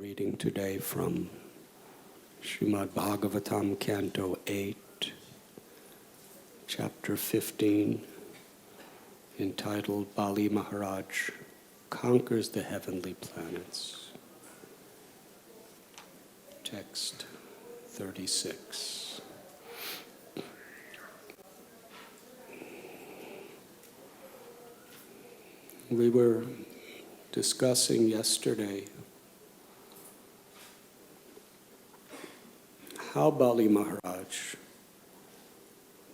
Reading today from Srimad Bhagavatam, Canto 8, Chapter 15, entitled Bali Maharaj Conquers the Heavenly Planets. Text 36. We were discussing yesterday how Bali Maharaj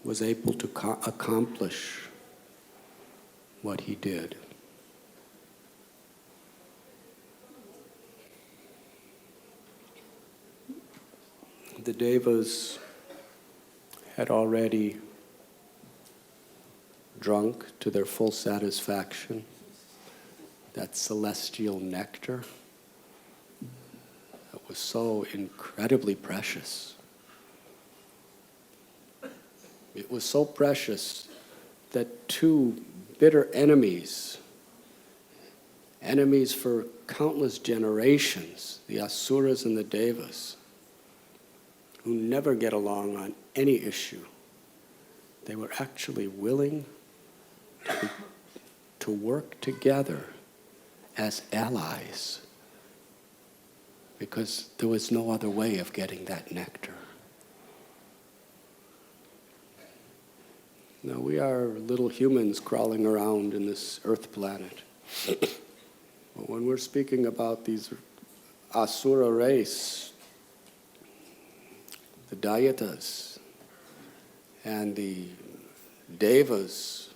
was able to accomplish what he did. The Devas had already drunk to their full satisfaction that celestial nectar that was so incredibly precious. It was so precious that two bitter enemies for countless generations, the Asuras and the Devas, who never get along on any issue, they were actually willing to work together as allies, because there was no other way of getting that nectar. Now, we are little humans crawling around in this earth planet. But when we're speaking about these Asura race, the Dayatas and the Devas,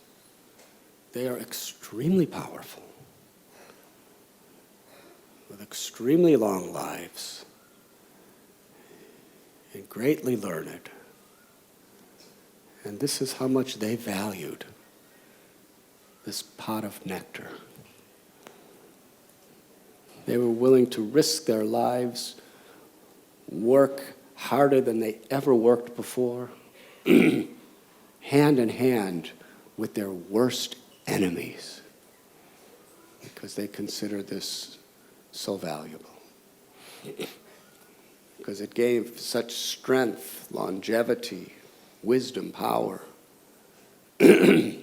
they are extremely powerful, with extremely long lives, and greatly learned. And this is how much they valued this pot of nectar. They were willing to risk their lives, work harder than they ever worked before, hand in hand with their worst enemies, because they considered this so valuable. Because it gave such strength, longevity, wisdom, power. And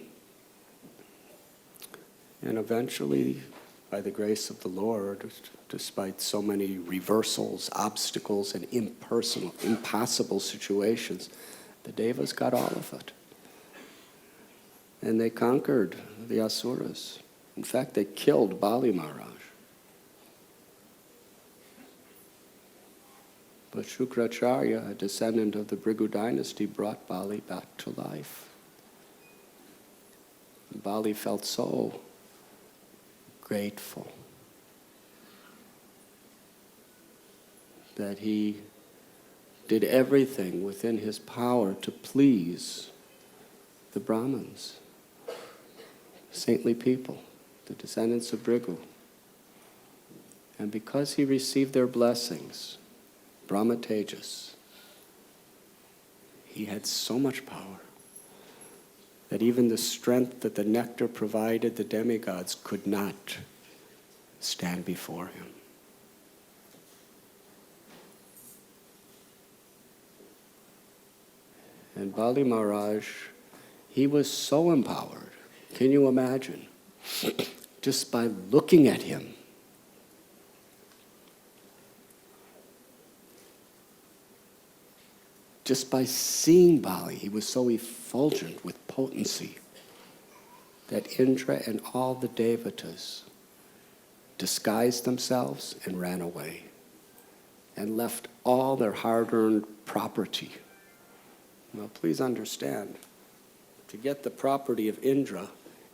eventually, by the grace of the Lord, despite so many reversals, obstacles, and impossible situations, the Devas got all of it. And they conquered the Asuras. In fact, they killed Bali Maharaj. But Shukracharya, a descendant of the Bhrigu dynasty, brought Bali back to life. Bali felt so grateful that he did everything within his power to please the Brahmins, saintly people, the descendants of Bhrigu. And because he received their blessings, Brahma Tejas, he had so much power that even the strength that the nectar provided the demigods could not stand before him. And Bali Maharaj, he was so empowered. Can you imagine? Just by looking at him, just by seeing Bali, he was so effulgent with potency that Indra and all the Devatas disguised themselves and ran away and left all their hard-earned property. Now, please understand, to get the property of Indra,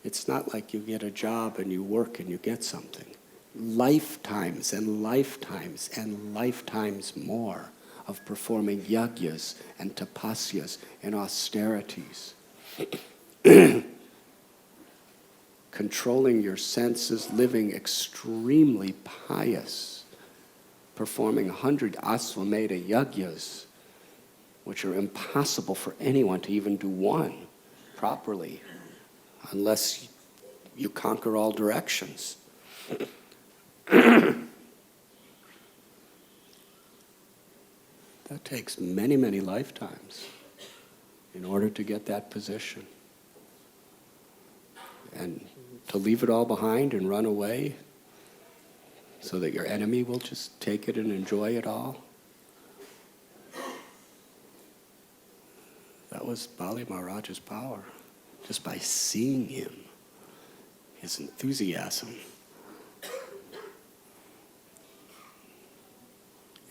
it's not like you get a job and you work and you get something. Lifetimes and lifetimes and lifetimes more of performing yagyas and tapasyas and austerities. Controlling your senses, living extremely pious, performing 100 Aswamedha yagyas, which are impossible for anyone to even do one properly, unless you conquer all directions. That takes many, many lifetimes in order to get that position. And to leave it all behind and run away so that your enemy will just take it and enjoy it all. That was Bali Maharaj's power, just by seeing him, his enthusiasm.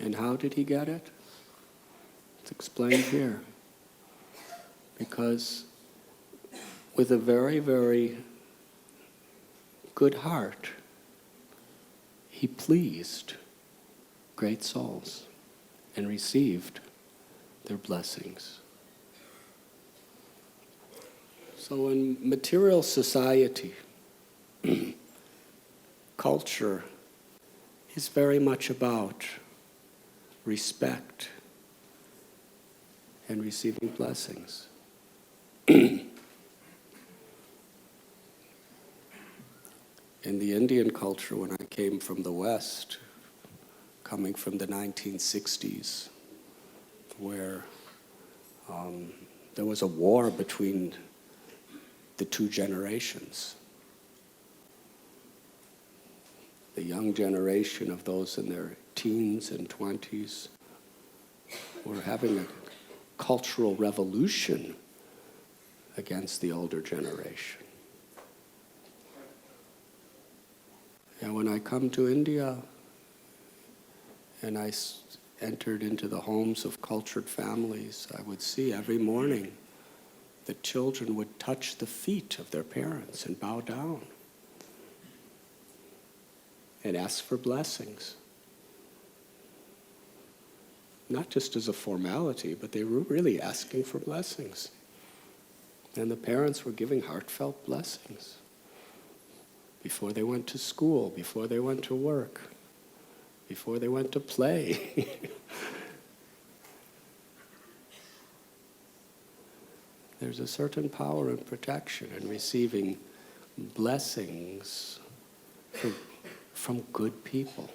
And how did he get it? It's explained here. Because with a very, very good heart, he pleased great souls and received their blessings. So in material society, culture is very much about respect and receiving blessings. In the Indian culture, when I came from the West, coming from the 1960s, where there was a war between the two generations. The young generation of those in their teens and 20s were having a cultural revolution against the older generation. And when I come to India and I entered into the homes of cultured families, I would see every morning the children would touch the feet of their parents and bow down and ask for blessings. Not just as a formality, but they were really asking for blessings. And the parents were giving heartfelt blessings before they went to school, before they went to work, before they went to play. There's a certain power and protection in receiving blessings from good people.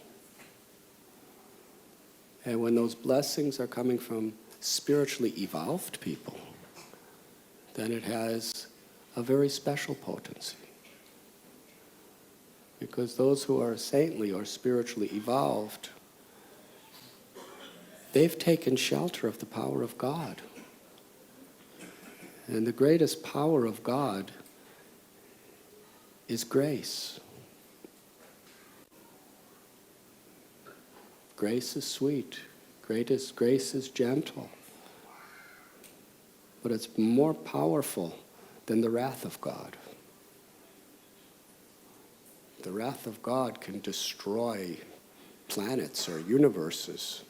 And when those blessings are coming from spiritually evolved people, then it has a very special potency. Because those who are saintly or spiritually evolved, they've taken shelter of the power of God. And the greatest power of God is grace. Grace is sweet. Grace is gentle. But it's more powerful than the wrath of God. The wrath of God can destroy planets or universes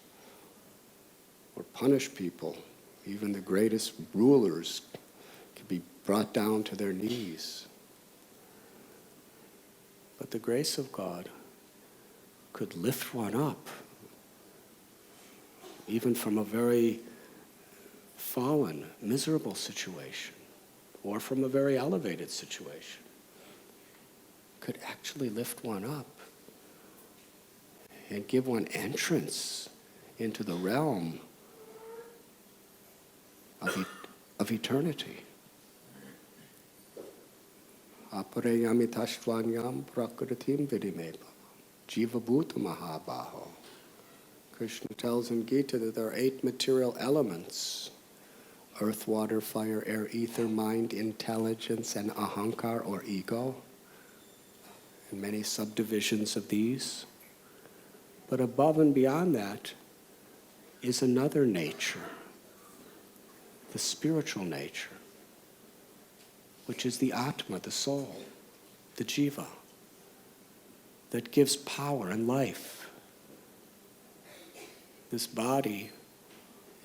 or punish people. Even the greatest rulers can be brought down to their knees. But the grace of God could lift one up, even from a very fallen, miserable situation, or from a very elevated situation. Could actually lift one up and give one entrance into the realm of eternity. Aparayami tashtvanyam prakritim vidimeva jiva bhuta mahabaho. Krishna tells in Gita that there are 8 material elements: earth, water, fire, air, ether, mind, intelligence, and ahankar or ego. And many subdivisions of these. But above and beyond that is another nature, the spiritual nature, which is the Atma, the soul, the Jiva, that gives power and life. This body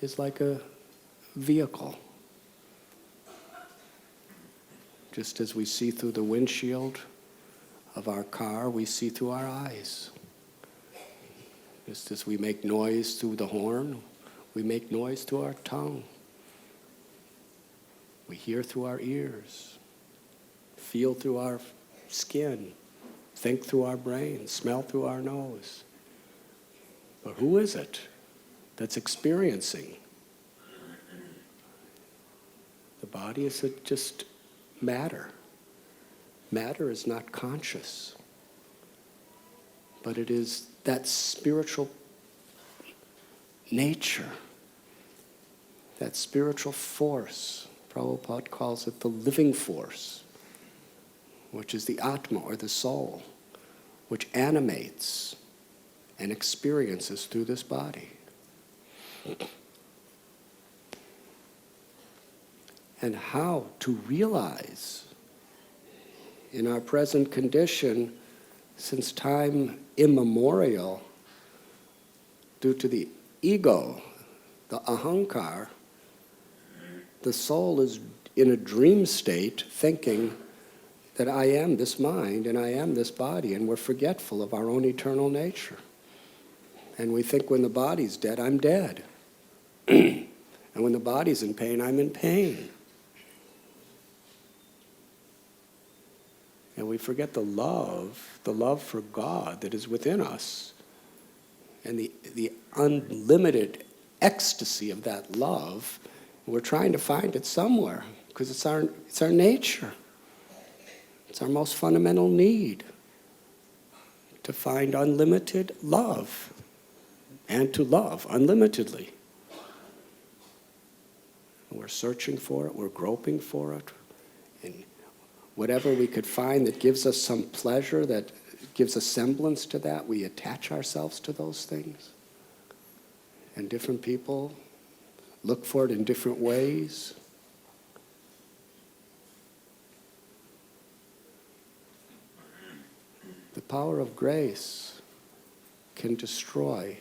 is like a vehicle. Just as we see through the windshield of our car, we see through our eyes. Just as we make noise through the horn, we make noise through our tongue. We hear through our ears, feel through our skin, think through our brain, smell through our nose. But who is it that's experiencing. The body is just matter. Matter is not conscious, but it is that spiritual nature, that spiritual force. Prabhupada calls it the living force, which is the Atma, or the soul, which animates and experiences through this body. And how to realize in our present condition, since time immemorial, due to the ego, the ahankar, the soul is in a dream state thinking that I am this mind and I am this body, and we're forgetful of our own eternal nature. And we think when the body's dead, I'm dead. And when the body's in pain, I'm in pain. And we forget the love for God that is within us, and the unlimited ecstasy of that love. We're trying to find it somewhere, because it's our nature. It's our most fundamental need, to find unlimited love and to love unlimitedly. We're searching for it, we're groping for it, and whatever we could find that gives us some pleasure, that gives a semblance to that, we attach ourselves to those things. And different people look for it in different ways. The power of grace can destroy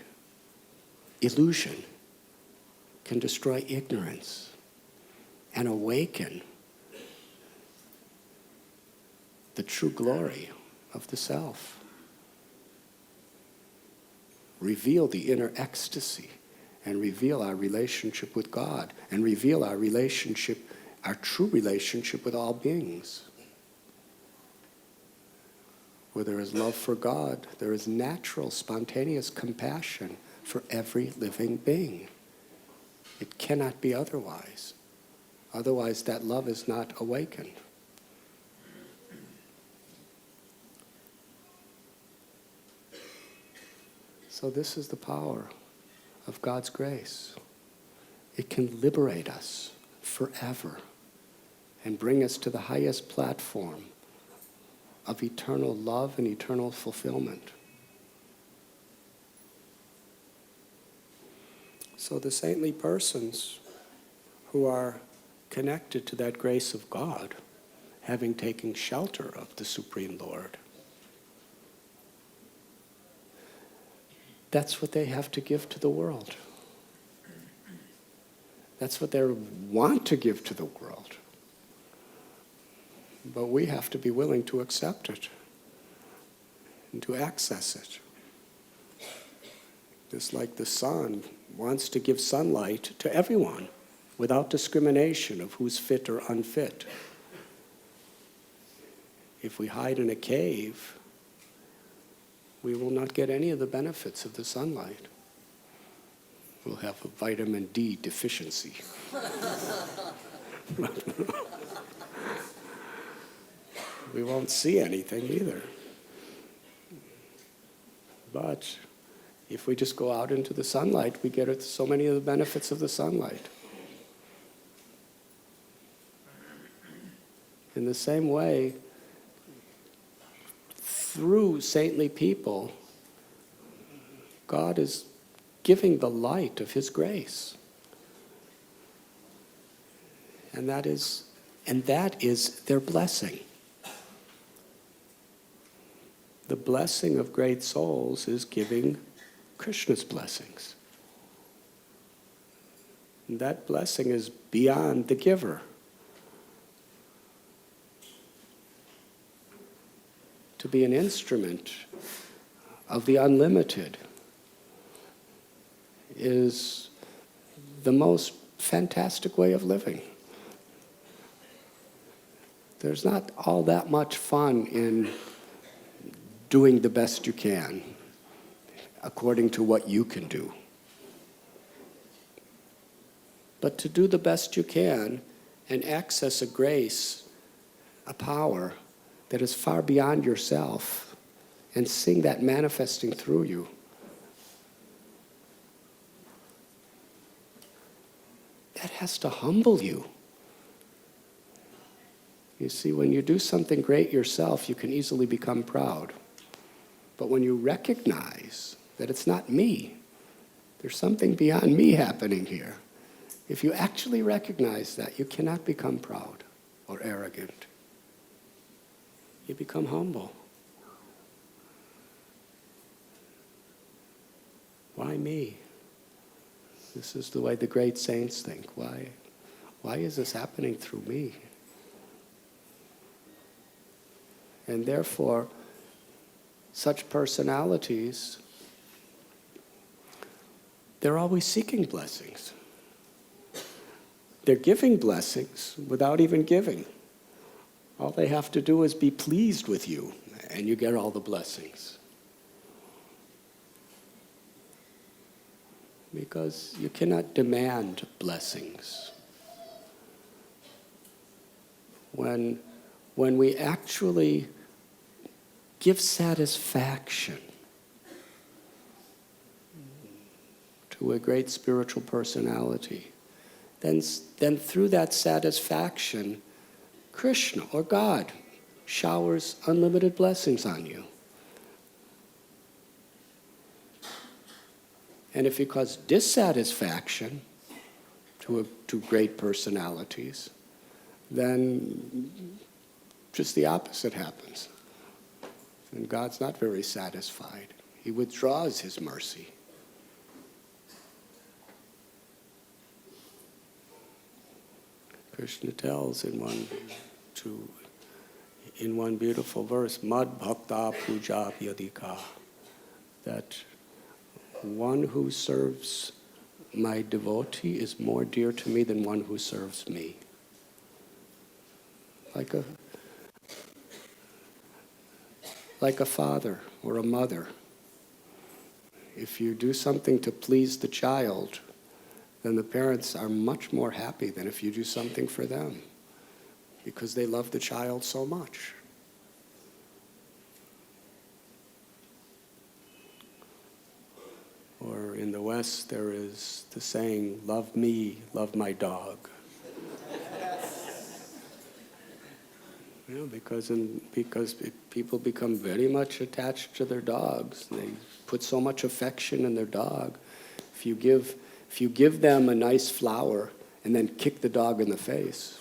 illusion, can destroy ignorance, and awaken the true glory of the self. Reveal the inner ecstasy, and reveal our relationship with God, and reveal our relationship, our true relationship with all beings. Where there is love for God, there is natural, spontaneous compassion for every living being. It cannot be otherwise. Otherwise, that love is not awakened. So this is the power of God's grace. It can liberate us forever and bring us to the highest platform of eternal love and eternal fulfillment. So the saintly persons who are connected to that grace of God, having taken shelter of the Supreme Lord, that's what they have to give to the world. That's what they want to give to the world. But we have to be willing to accept it and to access it. Just like the sun wants to give sunlight to everyone without discrimination of who's fit or unfit. If we hide in a cave, we will not get any of the benefits of the sunlight. We'll have a vitamin D deficiency. We won't see anything either. But if we just go out into the sunlight, we get so many of the benefits of the sunlight. In the same way, through saintly people, God is giving the light of His grace. And that is their blessing. The blessing of great souls is giving Krishna's blessings. And that blessing is beyond the giver. To be an instrument of the unlimited is the most fantastic way of living. There's not all that much fun in doing the best you can according to what you can do. but to do the best you can and access a grace, a power that is far beyond yourself, and seeing that manifesting through you. That has to humble you. You see, when you do something great yourself, you can easily become proud. But when you recognize that it's not me, there's something beyond me happening here. If you actually recognize that, you cannot become proud or arrogant. You become humble. Why me? This is the way the great saints think. Why is this happening through me? And therefore, such personalities, they're always seeking blessings. They're giving blessings without even giving. All they have to do is be pleased with you, and you get all the blessings. Because you cannot demand blessings. When we actually give satisfaction to a great spiritual personality, then through that satisfaction, Krishna or God showers unlimited blessings on you. And if you cause dissatisfaction to great personalities, then just the opposite happens. And God's not very satisfied. He withdraws his mercy. Krishna tells in one beautiful verse, Mad Bhakta Puja Vyadika, that one who serves my devotee is more dear to me than one who serves me. Like a father or a mother. If you do something to please the child, then the parents are much more happy than if you do something for them, because they love the child so much. Or in the West, there is the saying, love me, love my dog. Because people become very much attached to their dogs. They put so much affection in their dog. If you give them a nice flower and then kick the dog in the face,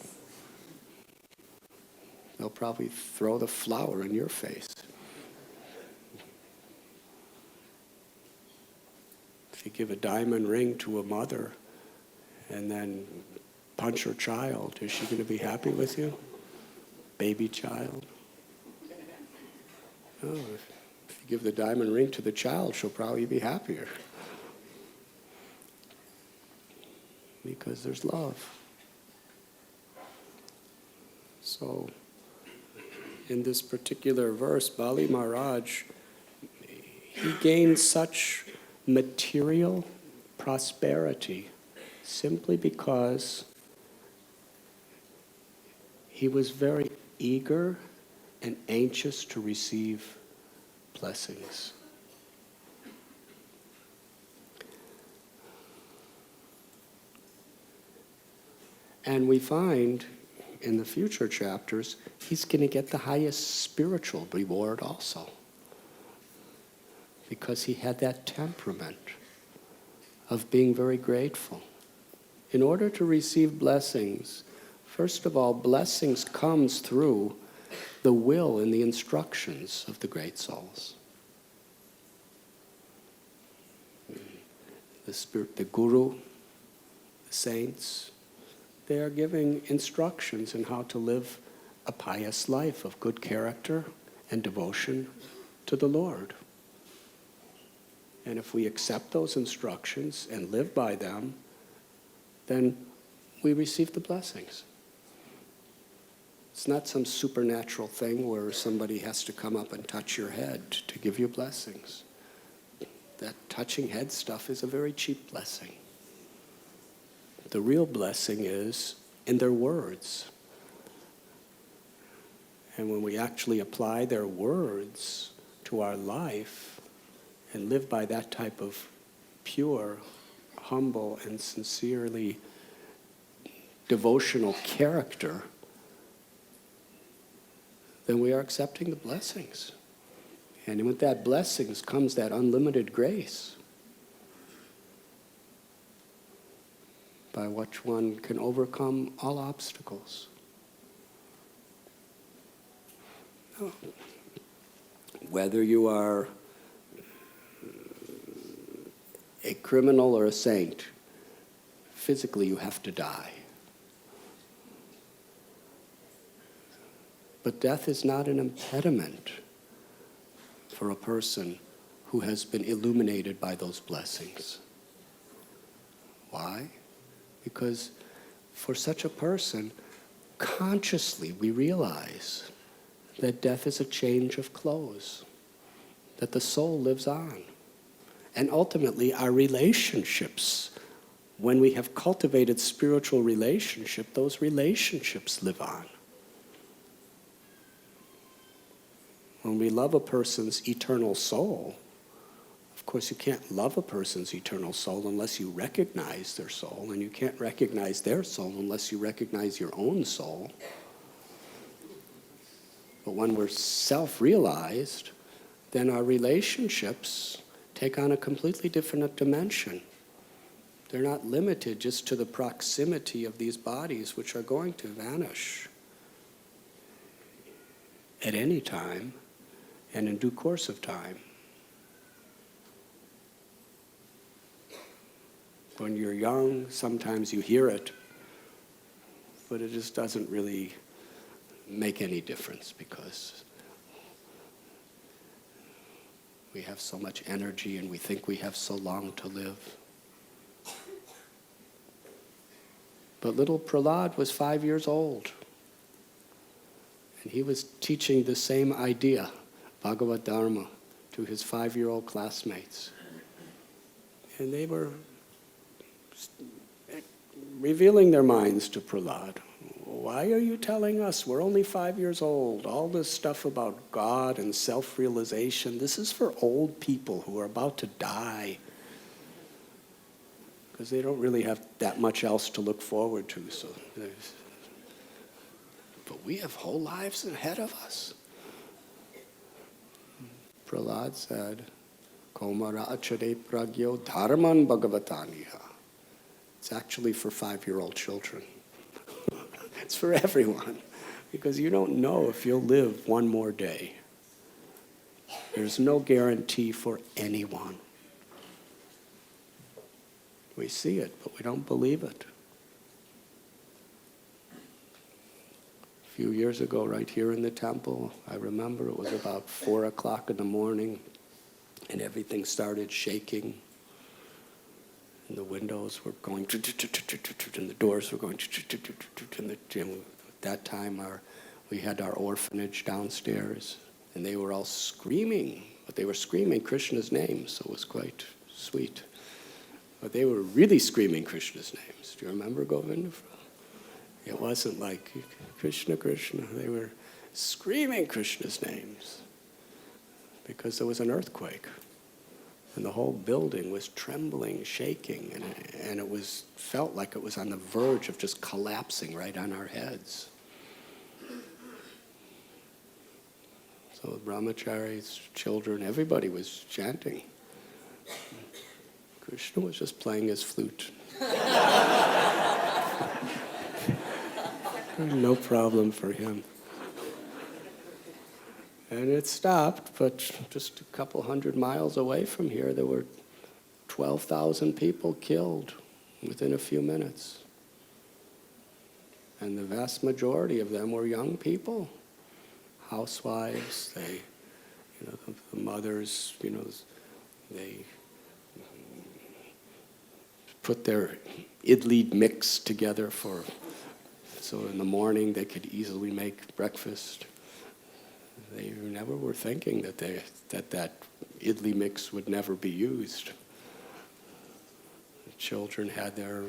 they'll probably throw the flower in your face. If you give a diamond ring to a mother and then punch her child, is she going to be happy with you? Baby child? No, if you give the diamond ring to the child, she'll probably be happier. Because there's love. So, in this particular verse, Bali Maharaj, he gained such material prosperity simply because he was very eager and anxious to receive blessings. And we find in the future chapters, he's going to get the highest spiritual reward also, because he had that temperament of being very grateful. In order to receive blessings, first of all, blessings comes through the will and the instructions of the great souls. The spirit, the guru, the saints, they are giving instructions in how to live a pious life of good character and devotion to the Lord. And if we accept those instructions and live by them, then we receive the blessings. It's not some supernatural thing where somebody has to come up and touch your head to give you blessings. That touching head stuff is a very cheap blessing. the real blessing is in their words. And when we actually apply their words to our life and live by that type of pure, humble, and sincerely devotional character, then we are accepting the blessings. And with that blessings comes that unlimited grace, by which one can overcome all obstacles. Whether you are a criminal or a saint, physically you have to die. But death is not an impediment for a person who has been illuminated by those blessings. Why? Because for such a person, consciously we realize that death is a change of clothes, that the soul lives on. And ultimately, our relationships, when we have cultivated spiritual relationship, those relationships live on. When we love a person's eternal soul, of course you can't love a person's eternal soul unless you recognize their soul, and you can't recognize their soul unless you recognize your own soul. But when we're self-realized, then our relationships take on a completely different dimension. They're not limited just to the proximity of these bodies, which are going to vanish at any time and in due course of time. When you're young, sometimes you hear it, but it just doesn't really make any difference because we have so much energy and we think we have so long to live. But little Prahlad was 5 years old, and he was teaching the same idea, Bhagavad Dharma, to his 5-year-old classmates. And they were revealing their minds to Prahlad. Why are you telling us? We're only 5 years old. All this stuff about God and self-realization, this is for old people who are about to die, because they don't really have that much else to look forward to. But we have whole lives ahead of us. Prahlad said, Komara achare pragyo dharman bhagavataniha. It's actually for 5-year-old children. It's for everyone, because you don't know if you'll live one more day. There's no guarantee for anyone. We see it, but we don't believe it. A few years ago, right here in the temple, I remember it was about 4 o'clock in the morning, and everything started shaking. And the windows were going, and the doors were going, and at that time we had our orphanage downstairs, and they were all screaming, but they were screaming Krishna's name, so it was quite sweet. But they were really screaming Krishna's names. Do you remember, Govinda? It wasn't like Krishna, Krishna. They were screaming Krishna's names because there was an earthquake. And the whole building was trembling, shaking, and it felt like it was on the verge of just collapsing right on our heads. So brahmacharis, children, everybody was chanting. Krishna was just playing his flute. No problem for him. And it stopped, but just a couple hundred miles away from here, there were 12,000 people killed within a few minutes. And the vast majority of them were young people, housewives. The mothers, they put their idli mix together so in the morning they could easily make breakfast. They never were thinking that idli mix would never be used. The children had their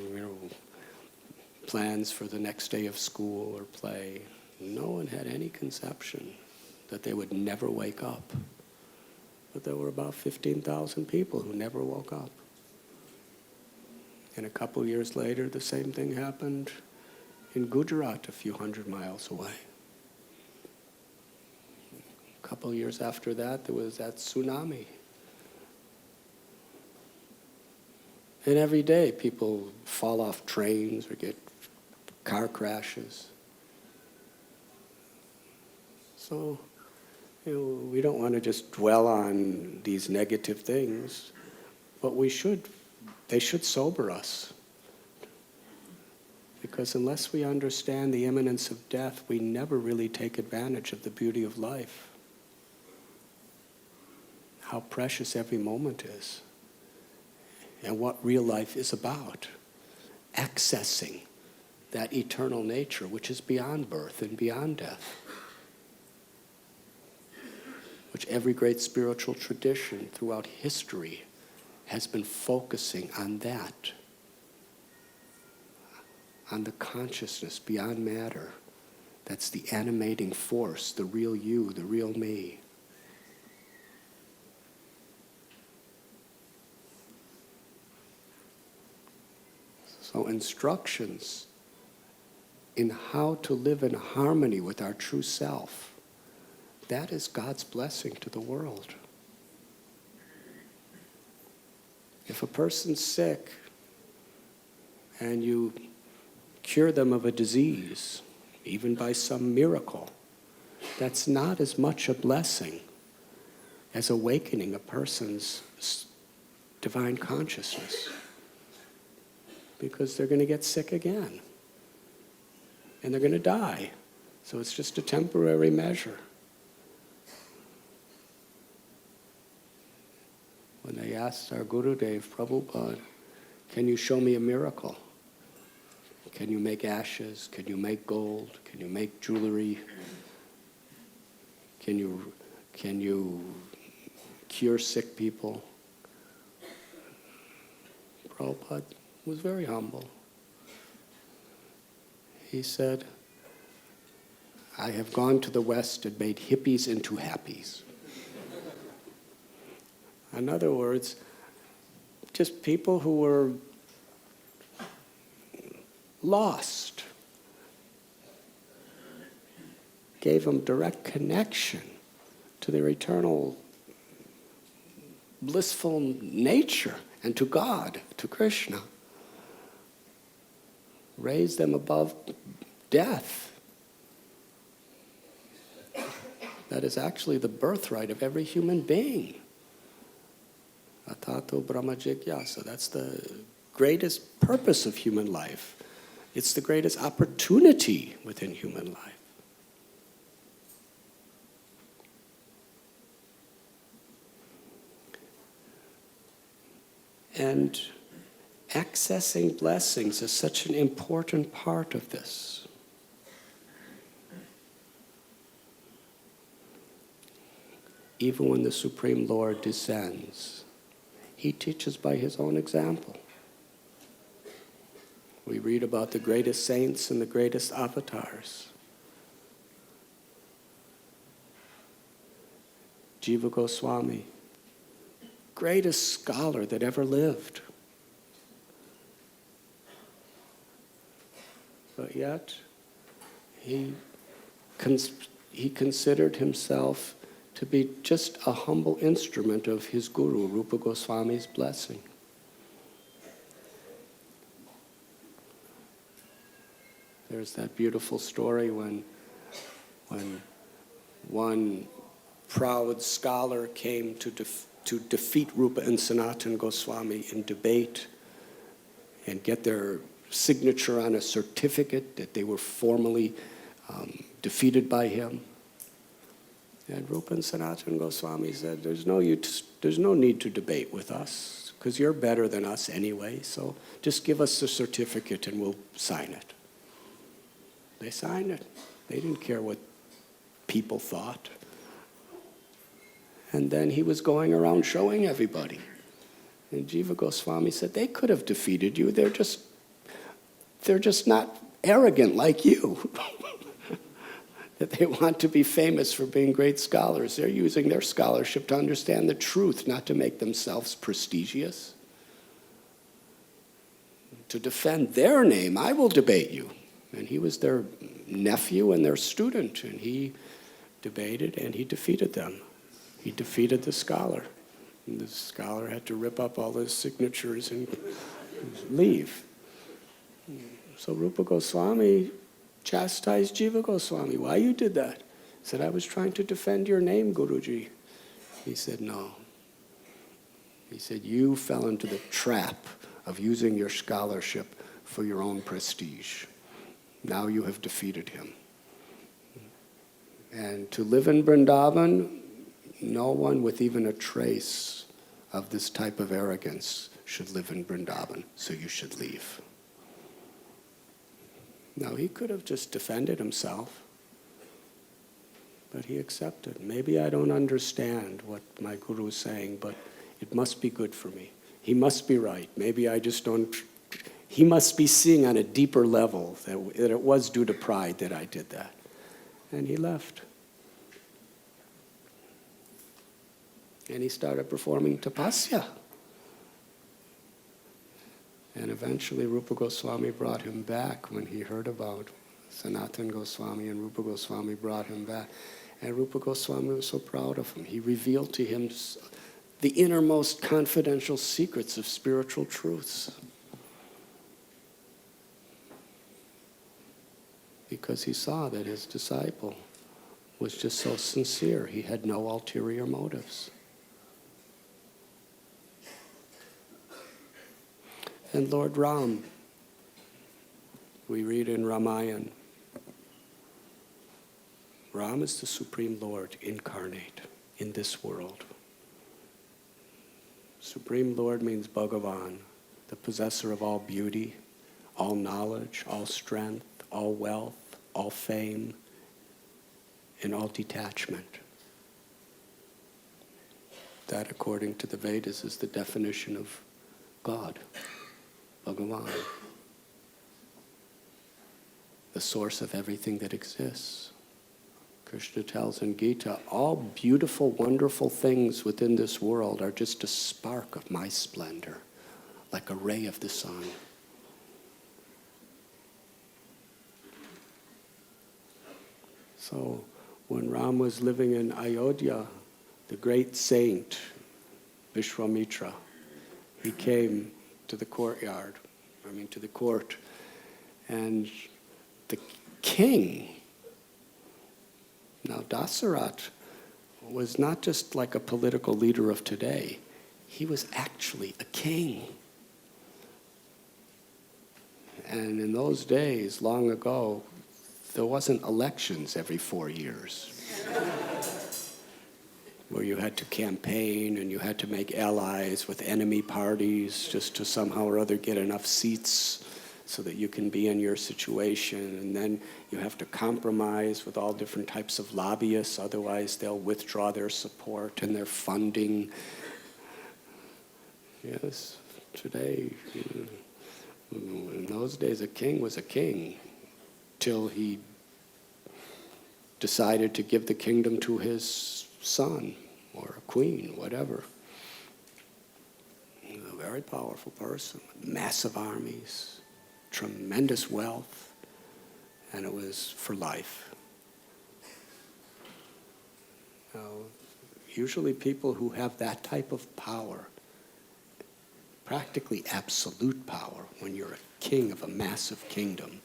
plans for the next day of school or play. No one had any conception that they would never wake up. But there were about 15,000 people who never woke up. And a couple years later, the same thing happened in Gujarat, a few hundred miles away. A couple years after that, there was that tsunami. And every day, people fall off trains or get car crashes. So, we don't want to just dwell on these negative things, but they should sober us. Because unless we understand the imminence of death, we never really take advantage of the beauty of life. How precious every moment is. And what real life is about. Accessing that eternal nature which is beyond birth and beyond death. Which every great spiritual tradition throughout history has been focusing on that. On the consciousness beyond matter. That's the animating force, the real you, the real me. So instructions in how to live in harmony with our true self, that is God's blessing to the world. If a person's sick and you cure them of a disease, even by some miracle, that's not as much a blessing as awakening a person's divine consciousness. Because they're going to get sick again. And they're going to die. So it's just a temporary measure. When they asked our Gurudev, Prabhupada, can you show me a miracle? Can you make ashes? Can you make gold? Can you make jewelry? Can you cure sick people? Prabhupada was very humble. He said, I have gone to the West and made hippies into happies. In other words, just people who were lost. Gave them direct connection to their eternal blissful nature and to God, to Krishna. Raised them above death. That is actually the birthright of every human being. Atato Brahma Jigyasa. That's the greatest purpose of human life. It's the greatest opportunity within human life. And accessing blessings is such an important part of this. Even when the Supreme Lord descends, he teaches by his own example. We read about the greatest saints and the greatest avatars. Jiva Goswami, greatest scholar that ever lived. But yet, he considered himself to be just a humble instrument of his guru, Rupa Goswami's blessing. There's that beautiful story when one proud scholar came to defeat Rupa and Sanatana Goswami in debate and get their signature on a certificate that they were formally defeated by him. And Rupa and Sanatana Goswami said, there's no need to debate with us, because you're better than us anyway, so just give us the certificate and we'll sign it. They signed it. They didn't care what people thought. And then he was going around showing everybody. And Jiva Goswami said, they could have defeated you. They're just they're just not arrogant like you. That they want to be famous for being great scholars. They're using their scholarship to understand the truth, not to make themselves prestigious. To defend their name, I will debate you. And he was their nephew and their student, and he debated and he defeated them. He defeated the scholar. And the scholar had to rip up all his signatures and leave. So Rupa Goswami chastised Jiva Goswami. Why you did that? He said, I was trying to defend your name, Guruji. He said, no. He said, you fell into the trap of using your scholarship for your own prestige. Now you have defeated him. And to live in Vrindavan, no one with even a trace of this type of arrogance should live in Vrindavan, so you should leave. Now, he could have just defended himself, but he accepted. Maybe I don't understand what my guru is saying, but it must be good for me. He must be right. Maybe I just don't. He must be seeing on a deeper level that it was due to pride that I did that. And he left. And he started performing tapasya. And eventually Rupa Goswami brought him back when he heard about Sanatana Goswami, and Rupa Goswami brought him back. And Rupa Goswami was so proud of him. He revealed to him the innermost confidential secrets of spiritual truths. Because he saw that his disciple was just so sincere. He had no ulterior motives. And Lord Ram, we read in Ramayan, Ram is the Supreme Lord incarnate in this world. Supreme Lord means Bhagavan, the possessor of all beauty, all knowledge, all strength, all wealth, all fame, and all detachment. That, according to the Vedas, is the definition of God. Bhagavan, the source of everything that exists. Krishna tells in Gita, all beautiful, wonderful things within this world are just a spark of my splendor, like a ray of the sun. So when Ram was living in Ayodhya, the great saint, Vishwamitra, he came to the to the court. And the king, now Dasarat was not just like a political leader of today. He was actually a king. And in those days, long ago, there wasn't elections every 4 years. Where you had to campaign and you had to make allies with enemy parties just to somehow or other get enough seats so that you can be in your situation. And then you have to compromise with all different types of lobbyists, otherwise they'll withdraw their support and their funding. Yes, today, in those days, a king was a king till he decided to give the kingdom to his son or a queen, whatever. A very powerful person, massive armies, tremendous wealth, and it was for life. Now, usually people who have that type of power, practically absolute power, when you're a king of a massive kingdom,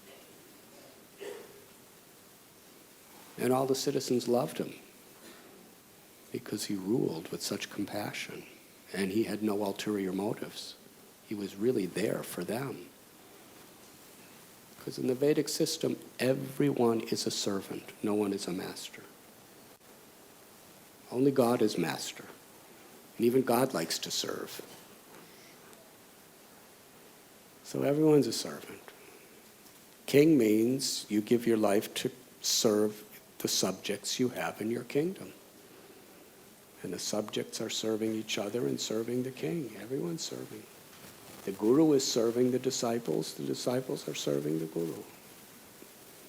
and all the citizens loved him because he ruled with such compassion and he had no ulterior motives. He was really there for them. Because in the Vedic system, everyone is a servant. No one is a master. Only God is master. And even God likes to serve. So everyone's a servant. King means you give your life to serve the subjects you have in your kingdom. And the subjects are serving each other and serving the king. Everyone's serving. The guru is serving the disciples are serving the guru.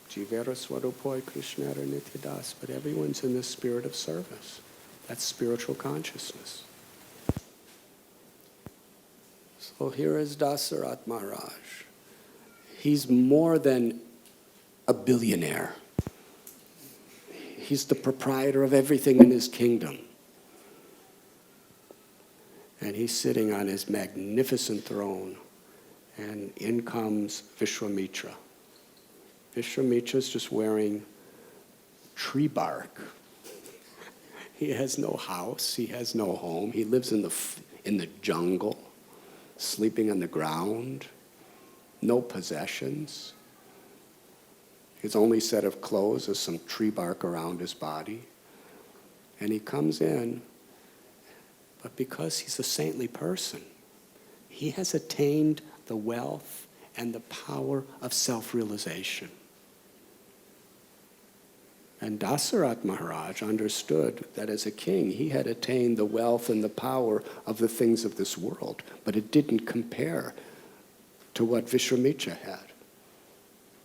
Jivera Swarupoi Krishnara Nityadas, but everyone's in the spirit of service. That's spiritual consciousness. So here is Dasarat Maharaj. He's more than a billionaire. He's the proprietor of everything in his kingdom. And he's sitting on his magnificent throne. And in comes Vishwamitra. Vishwamitra's just wearing tree bark. He has no house. He has no home. He lives in the jungle, sleeping on the ground, no possessions. His only set of clothes is some tree bark around his body. And he comes in, but because he's a saintly person, he has attained the wealth and the power of self-realization. And Dasarat Maharaj understood that as a king, he had attained the wealth and the power of the things of this world, but it didn't compare to what Vishwamitra had.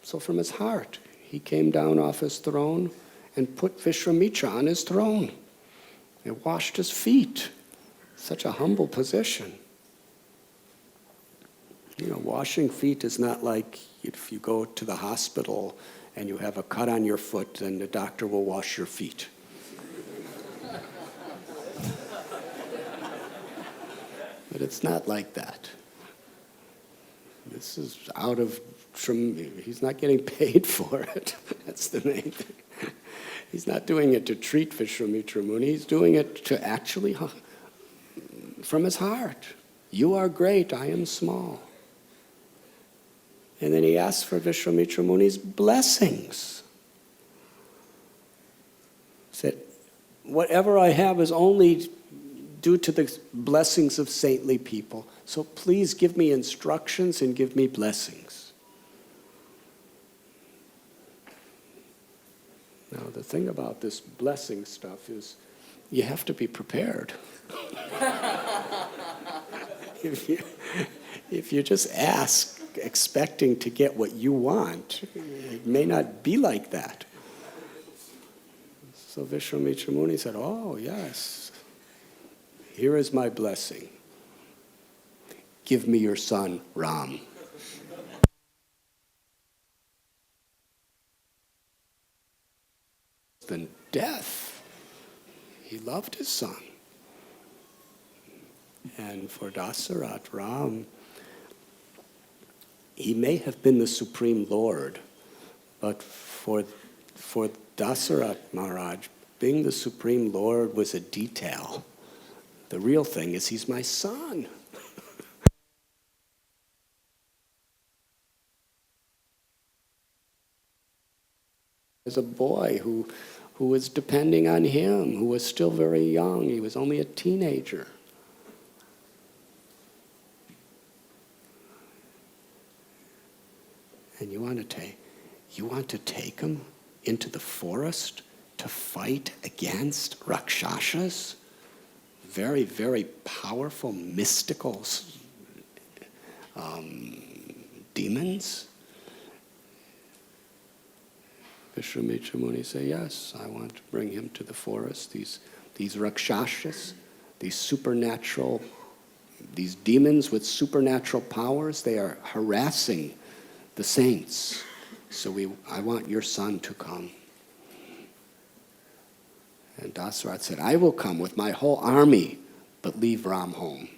So from his heart, he came down off his throne and put Vishwamitra on his throne and washed his feet. Such a humble position. You know, washing feet is not like if you go to the hospital and you have a cut on your foot, then the doctor will wash your feet. But it's not like that. This is he's not getting paid for it. That's the main thing. He's not doing it to treat Vishwamitra Muni. He's doing it to actually, from his heart. You are great, I am small. And then he asks for Vishwamitra Muni's blessings. He said, whatever I have is only due to the blessings of saintly people. So please give me instructions and give me blessings. Now the thing about this blessing stuff is you have to be prepared. If you just ask expecting to get what you want, it may not be like that. So Vishwamitra Muni said, oh yes, here is my blessing. Give me your son, Ram. Than death. He loved his son. And for Dasarat, Ram, he may have been the Supreme Lord, but for Dasarat Maharaj, being the Supreme Lord was a detail. The real thing is he's my son. As a boy who was depending on him, who was still very young, he was only a teenager. And you want to take him into the forest to fight against Rakshasas, very, very powerful, mystical demons? Vishwamitra Muni said, yes, I want to bring him to the forest. These Rakshasas, these demons with supernatural powers, they are harassing the saints. So I want your son to come. And Dasarat said, I will come with my whole army, but leave Ram home.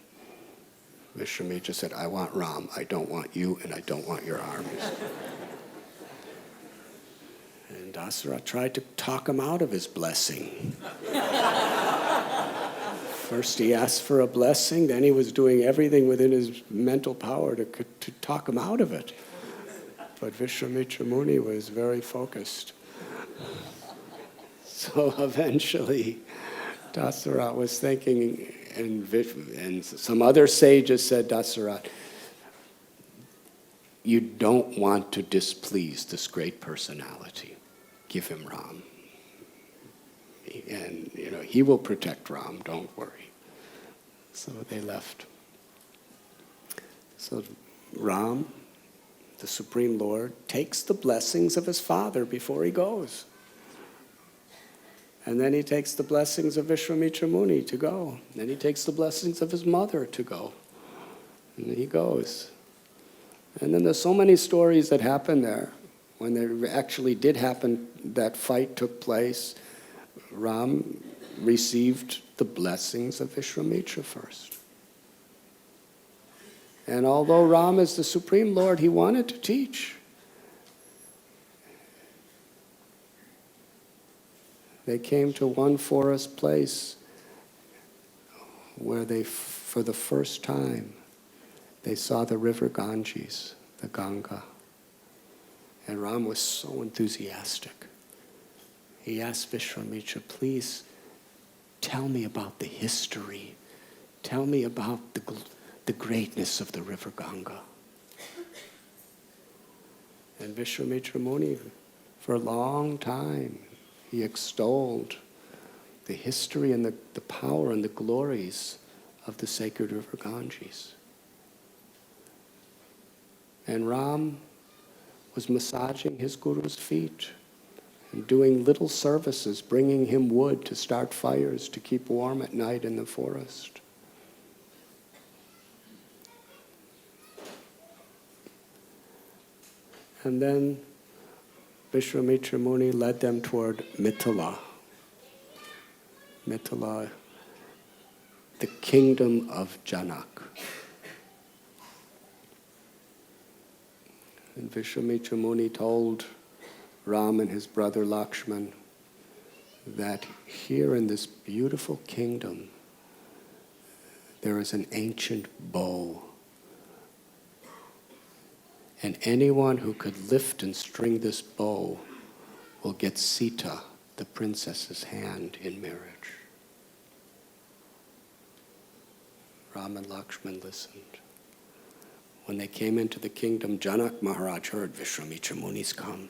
Vishwamitra said, I want Ram. I don't want you, and I don't want your armies. And Dasarat tried to talk him out of his blessing. First he asked for a blessing, then he was doing everything within his mental power to talk him out of it. But Vishwamitra Muni was very focused. So eventually, Dasarat was thinking, and some other sages said, Dasarat, you don't want to displease this great personality. Give him Ram. And, he will protect Ram, don't worry. So they left. So Ram, the Supreme Lord, takes the blessings of his father before he goes. And then he takes the blessings of Vishwamitra Muni to go. Then he takes the blessings of his mother to go. And he goes. And then there's so many stories that happen there. When there actually did happen, that fight took place, Ram received the blessings of Vishwamitra first. And although Ram is the Supreme Lord, he wanted to teach. They came to one forest place where they, for the first time, they saw the river Ganges, the Ganga. And Ram was so enthusiastic. He asked Vishwamitra, please tell me about the history. Tell me about the greatness of the river Ganga. And Vishwamitra Muni, for a long time, he extolled the history and the power and the glories of the sacred river Ganges. And Ram was massaging his guru's feet and doing little services, bringing him wood to start fires to keep warm at night in the forest. And then Vishwamitra Muni led them toward Mithila. Mithila, the kingdom of Janak. And Vishwamitra Muni told Ram and his brother Lakshman that here in this beautiful kingdom there is an ancient bow. And anyone who could lift and string this bow will get Sita, the princess's hand, in marriage. Ram and Lakshman listened. When they came into the kingdom, Janak Maharaj heard Vishwamitra Muni's come.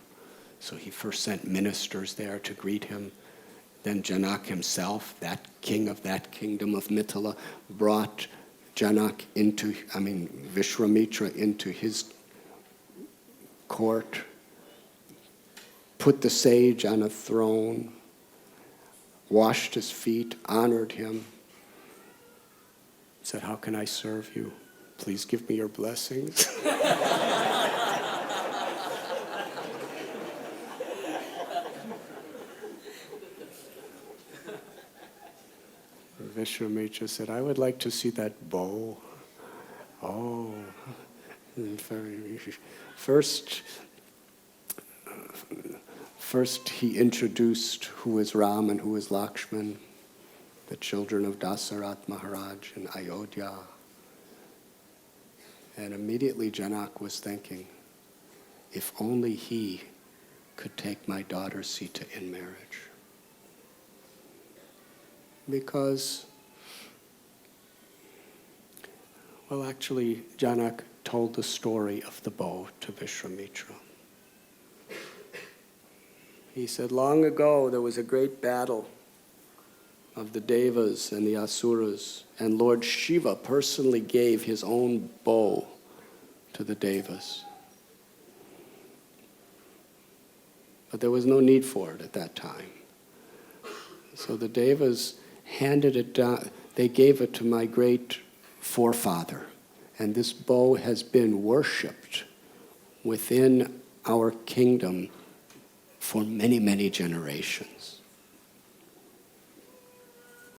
So he first sent ministers there to greet him. Then Janak himself, that king of that kingdom of Mithila, brought Vishwamitra into his court, put the sage on a throne, washed his feet, honored him, said, how can I serve you? Please give me your blessings. Vishwamitra said, I would like to see that bow. Oh, First he introduced who is Ram and who is Lakshman, the children of Dasarath Maharaj in Ayodhya. And immediately Janak was thinking, if only he could take my daughter Sita in marriage. Because, well, actually, Janak told the story of the bow to Vishwamitra. He said, long ago there was a great battle of the Devas and the Asuras, and Lord Shiva personally gave his own bow to the Devas. But there was no need for it at that time. So the Devas handed it down, they gave it to my great forefather, and this bow has been worshipped within our kingdom for many, many generations.